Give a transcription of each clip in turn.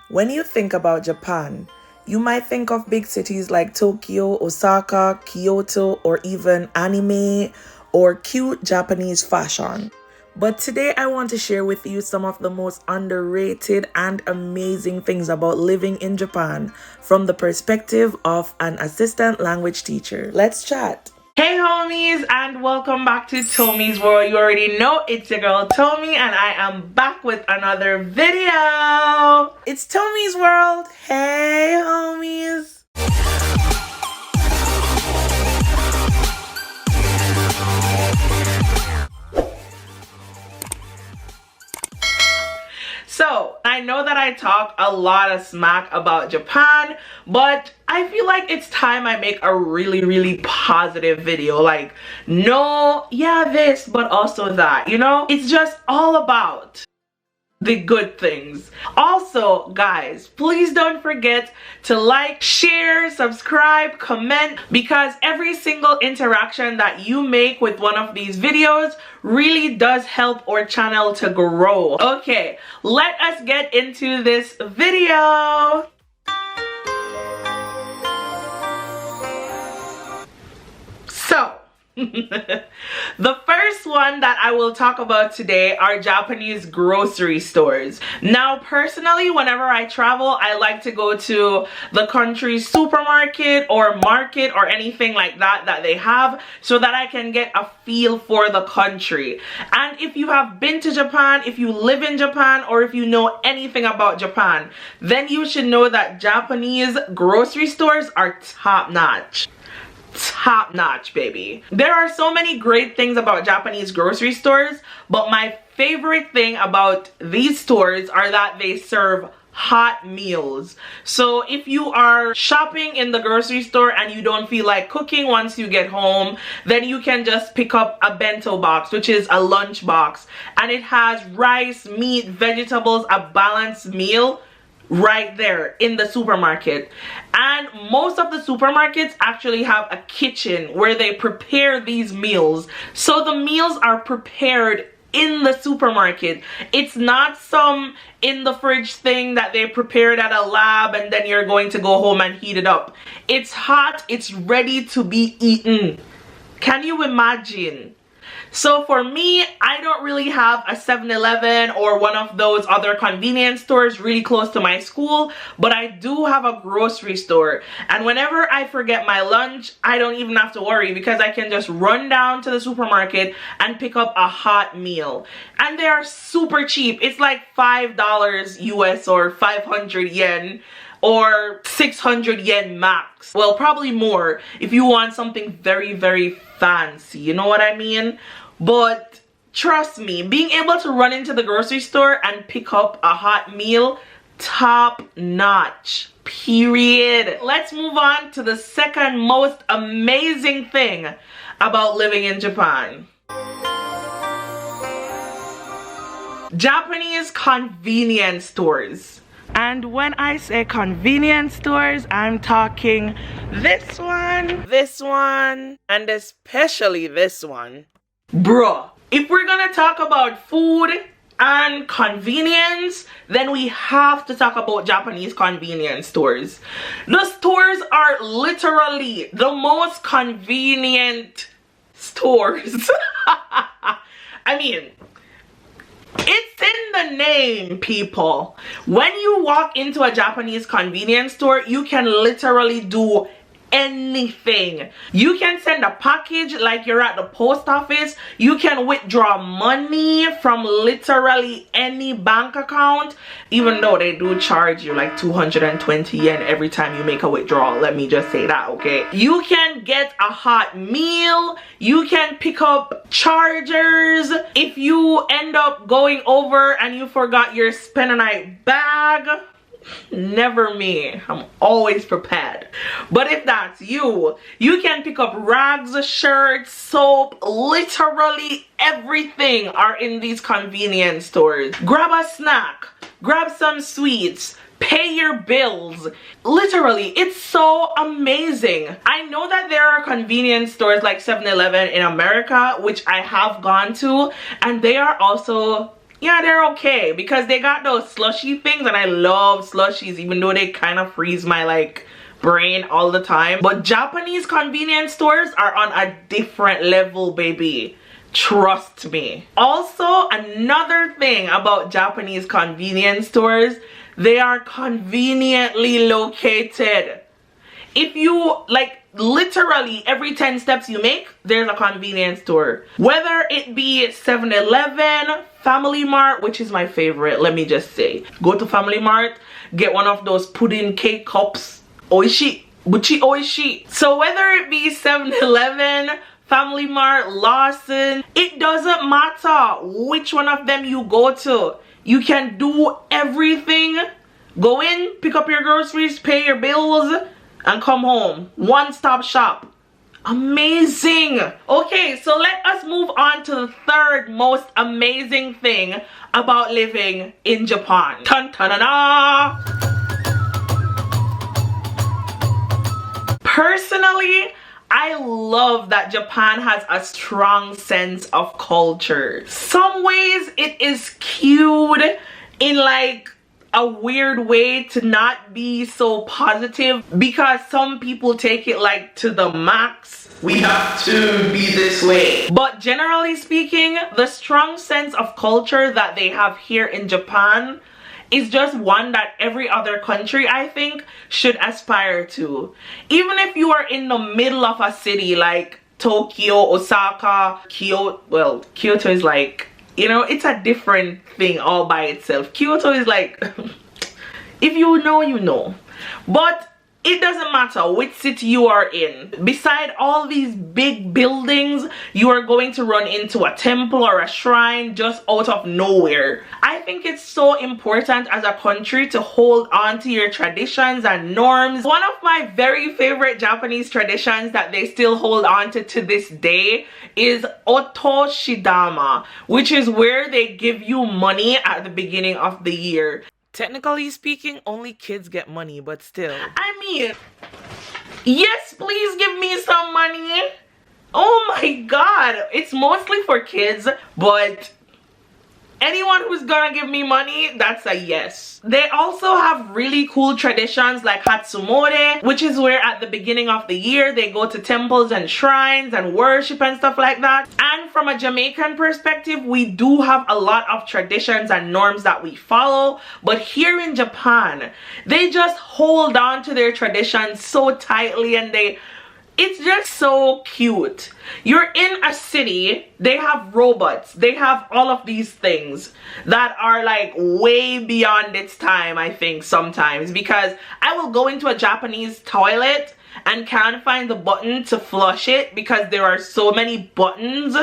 When you think about Japan, you might think of big cities like Tokyo, Osaka, Kyoto, or even anime or cute Japanese fashion. But today I want to share with you some of the most underrated and amazing things about living in Japan from the perspective of an assistant language teacher. Let's chat. Hey homies, and welcome back to Tomi's World. You already know it's your girl Tomi, and I am back with another video. It's Tomi's World. Hey homies. So, I know that I talk a lot of smack about Japan, but I feel like it's time I make a really positive video. Like, no, yeah, this, but also that, you know? It's just all about the good things. Also, guys, please don't forget to like, share, subscribe, comment, because every single interaction that you make with one of these videos really does help our channel to grow. Okay, let us get into this video. So, the first one that I will talk about today are Japanese grocery stores. Now, personally, whenever I travel, I like to go to the country's supermarket or market or anything like that that they have, so that I can get a feel for the country. And if you have been to Japan, if you live in Japan, or if you know anything about Japan, then you should know that Japanese grocery stores are top-notch. Top-notch, baby. There are so many great things about Japanese grocery stores, but my favorite thing about these stores are that they serve hot meals. So if you are shopping in the grocery store and you don't feel like cooking once you get home, then you can just pick up a bento box, which is a lunch box, and it has rice, meat, vegetables, a balanced meal right there in the supermarket. And most of the supermarkets actually have a kitchen where they prepare these meals, so the meals are prepared in the supermarket. It's not some in the fridge thing that they prepared at a lab and then you're going to go home and heat it up. It's hot, it's ready to be eaten. Can you imagine? So for me, I don't really have a 7-Eleven or one of those other convenience stores really close to my school, but I do have a grocery store. And whenever I forget my lunch, I don't even have to worry, because I can just run down to the supermarket and pick up a hot meal. And they are super cheap. It's like $5 US or 500 yen. Or 600 yen max. Well, probably more if you want something very fancy, you know what I mean? But trust me, being able to run into the grocery store and pick up a hot meal, top notch, period. Let's move on to the second most amazing thing about living in Japan. Japanese convenience stores. And when I say convenience stores, I'm talking this one, and especially this one. Bruh, if we're gonna talk about food and convenience, then we have to talk about Japanese convenience stores. The stores are literally the most convenient stores. I mean, it's in the name, people. When you walk into a Japanese convenience store, you can literally do anything. You can send a package like you're at the post office. You can withdraw money from literally any bank account, even though they do charge you like 220 yen every time you make a withdrawal. Let me just say that, okay? You can get a hot meal. You can pick up chargers. If you end up going over and you forgot your spend a night bag, never me. I'm always prepared. But if that's you, you can pick up rags, shirts, soap, literally everything are in these convenience stores. Grab a snack, grab some sweets, pay your bills. Literally, it's so amazing. I know that there are convenience stores like 7-Eleven in America, which I have gone to, and they are also yeah, they're okay because they got those slushy things, and I love slushies even though they kind of freeze my like brain all the time. But Japanese convenience stores are on a different level, baby. Trust me. Also, another thing about Japanese convenience stores, they are conveniently located. If you like, literally every 10 steps you make, there's a convenience store. Whether it be 7-Eleven, Family Mart, which is my favorite, let me just say. Go to Family Mart, get one of those pudding cake cups. Oishi, buchi oishi. So whether it be 7-Eleven, Family Mart, Lawson, it doesn't matter which one of them you go to. You can do everything. Go in, pick up your groceries, pay your bills, and come home. One-stop shop. Amazing. Okay, so let us move on to the third most amazing thing about living in Japan. Dun, dun, dun, dun. Personally, I love that Japan has a strong sense of culture. Some ways it is cute in like a weird way to not be so positive because some people take it like to the max. We have to be this way. But generally speaking, the strong sense of culture that they have here in Japan is just one that every other country, I think, should aspire to. Even if you are in the middle of a city like Tokyo, Osaka, Kyoto, well, Kyoto is like, you know, it's a different thing all by itself. Kyoto is like, if you know, you know. But it doesn't matter which city you are in. Beside all these big buildings, you are going to run into a temple or a shrine just out of nowhere. I think it's so important as a country to hold on to your traditions and norms. One of my very favorite Japanese traditions that they still hold on to this day is Otoshidama, which is where they give you money at the beginning of the year. Technically speaking, only kids get money, but still. I mean, yes, please give me some money. Oh my god, it's mostly for kids, but anyone who's gonna give me money, that's a yes. They also have really cool traditions like Hatsumode, which is where at the beginning of the year they go to temples and shrines and worship and stuff like that. And from a Jamaican perspective, we do have a lot of traditions and norms that we follow, but here in Japan, they just hold on to their traditions so tightly, and it's just so cute. You're in a city, they have robots, they have all of these things that are like way beyond its time, I think, sometimes, because I will go into a Japanese toilet and can't find the button to flush it because there are so many buttons.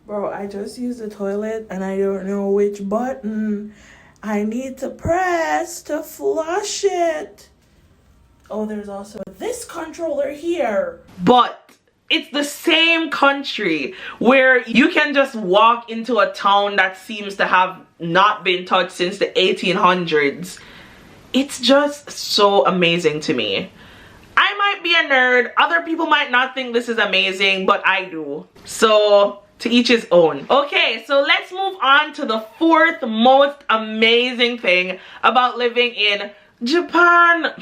Bro, I just used the toilet and I don't know which button I need to press to flush it. Oh, there's also this controller here. But it's the same country where you can just walk into a town that seems to have not been touched since the 1800s. It's just so amazing to me. I might be a nerd. Other people might not think this is amazing, but I do. So, to each his own. Okay, so let's move on to the fourth most amazing thing about living in Japan.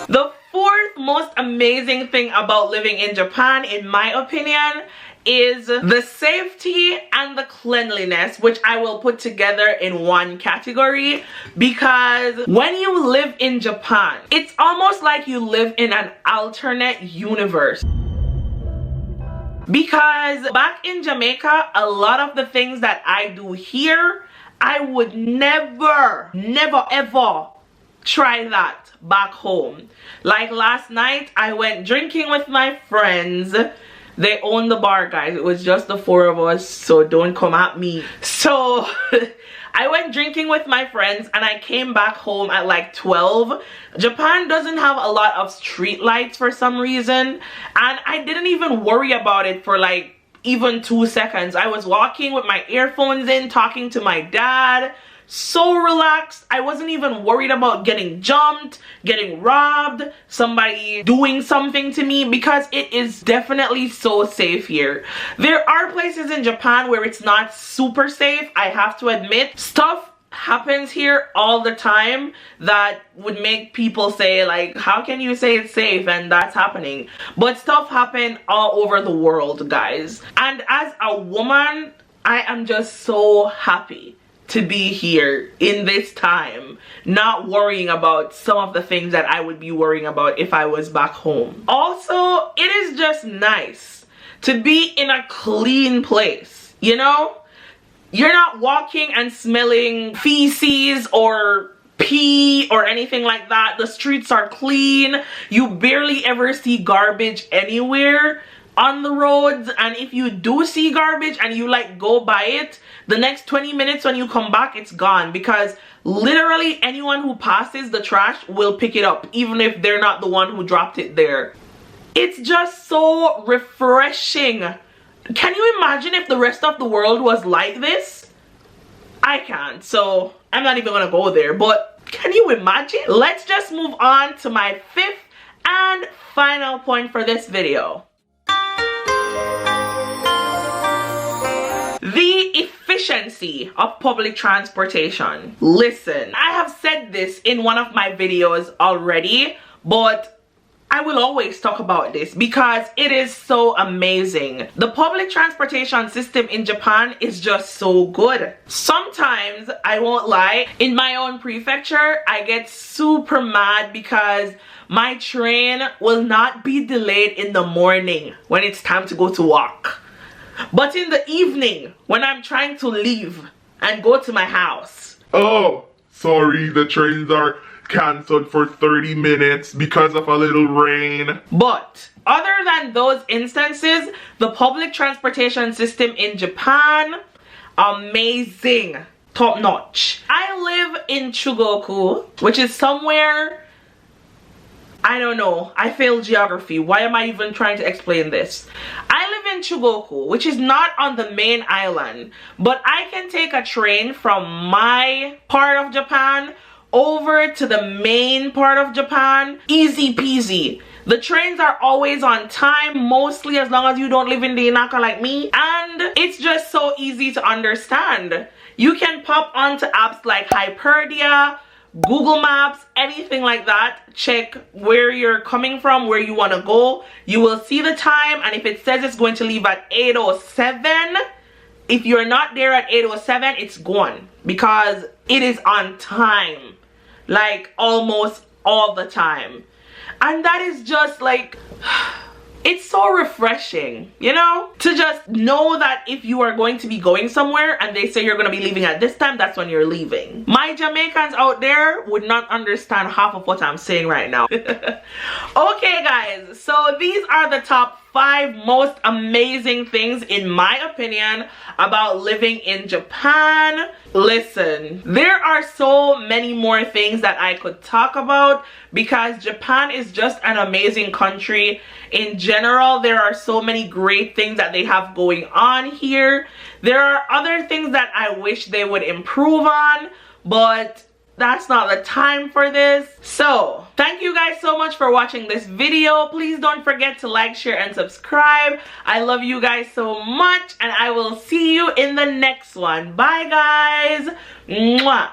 The fourth most amazing thing about living in Japan, in my opinion, is the safety and the cleanliness, which I will put together in one category, because when you live in Japan, it's almost like you live in an alternate universe. Because back in Jamaica, a lot of the things that I do here, I would never ever try that back home. Like last night, I went drinking with my friends. They own the bar, guys. It was just the four of us, so don't come at me. So I went drinking with my friends and I came back home at like 12. Japan doesn't have a lot of street lights for some reason, and I didn't even worry about it for like even 2 seconds. I was walking with my earphones in, talking to my dad, so relaxed. I wasn't even worried about getting jumped, getting robbed, somebody doing something to me, because it is definitely so safe here. There are places in Japan where it's not super safe, I have to admit. Stuff happens here all the time that would make people say, like, how can you say it's safe and that's happening? But stuff happen all over the world, guys. And as a woman, I am just so happy to be here in this time, not worrying about some of the things that I would be worrying about if I was back home. Also, it is just nice to be in a clean place, you know? You're not walking and smelling feces or pee or anything like that. The streets are clean. You barely ever see garbage anywhere on the roads, and if you do see garbage and you like go by it, the next 20 minutes when you come back, it's gone, because literally anyone who passes the trash will pick it up, even if they're not the one who dropped it there. It's just so refreshing. Can you imagine if the rest of the world was like this? I can't, so I'm not even gonna go there, but can you imagine? Let's just move on to my fifth and final point for this video. The efficiency of public transportation. Listen, I have said this in one of my videos already, but I will always talk about this because it is so amazing. The public transportation system in Japan is just so good. Sometimes, I won't lie, in my own prefecture, I get super mad because my train will not be delayed in the morning when it's time to go to work. But in the evening, when I'm trying to leave and go to my house. Oh, sorry, the trains are cancelled for 30 minutes because of a little rain. But other than those instances, the public transportation system in Japan, amazing, top notch. I live in Chugoku, which is somewhere, I don't know, I failed geography. Why am I even trying to explain this? I live in Chugoku, which is not on the main island, but I can take a train from my part of Japan over to the main part of Japan, easy peasy. The trains are always on time, mostly as long as you don't live in the Inaka like me, and it's just so easy to understand. You can pop onto apps like Hyperdia, Google Maps, anything like that. Check where you're coming from, where you want to go. You will see the time, and if it says it's going to leave at 8:07, if you're not there at 8:07, it's gone, because it is on time, like almost all the time. And that is just like, it's so refreshing, you know, to just know that if you are going to be going somewhere and they say you're going to be leaving at this time, that's when you're leaving. My Jamaicans out there would not understand half of what I'm saying right now. Okay guys, so these are the top 5 most amazing things, in my opinion, about living in Japan. Listen, there are so many more things that I could talk about because Japan is just an amazing country. In general, there are so many great things that they have going on here. There are other things that I wish they would improve on, but that's not the time for this. So thank you guys so much for watching this video. Please don't forget to like, share, and subscribe. I love you guys so much, and I will see you in the next one. Bye guys. Mwah.